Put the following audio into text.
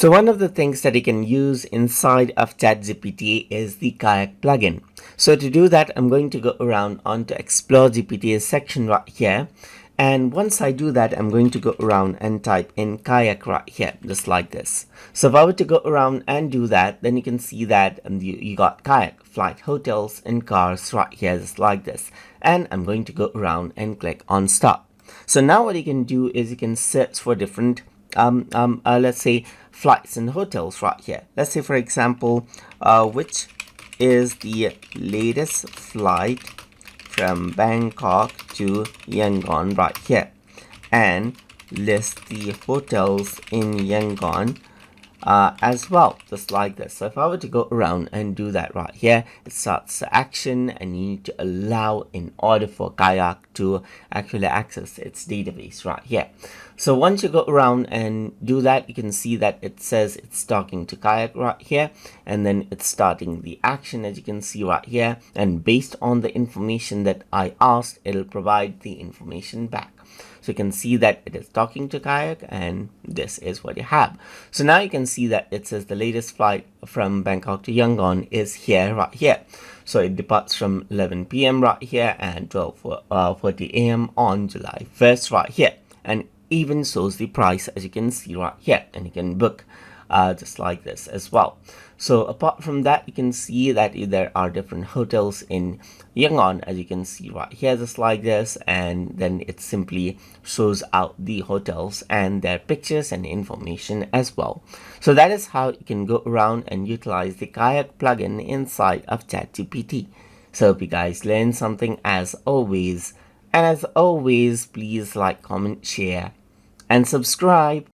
So one of the things that you can use inside of ChatGPT is the Kayak plugin. So to do that, I'm going to go around onto Explore GPT's section right here. And once I do that, I'm going to go around and type in Kayak right here, just like this. So if I were to go around and do that, then you can see that you got Kayak, flight, hotels, and cars right here, just like this. And I'm going to go around and click on Start. So now what you can do is you can search for different let's say flights and hotels right here. Let's say, for example, which is the latest flight from Bangkok to Yangon right here, and list the hotels in Yangon as well, just like this. So if I were to go around and do that right here, it starts the action, and you need to allow in order for Kayak to actually access its database right here. So once you go around and do that, you can see that it says it's talking to Kayak right here, and then it's starting the action, as you can see right here, and based on the information that I asked, it'll provide the information back. So you can see that it is talking to Kayak, and this is what you have. So now you can see that it says the latest flight from Bangkok to Yangon is here, right here. So it departs from 11 p.m. right here and 12:40 a.m. on July 1st right here. And even shows the price, as you can see right here, and you can book just like this as well. So apart from that, you can see that there are different hotels in Yangon, as you can see right here, just like this, and then it simply shows out the hotels and their pictures and information as well. So that is how you can go around and utilize the Kayak plugin inside of ChatGPT. So hope you guys learned something as always, and as always, please like, comment, share, and subscribe.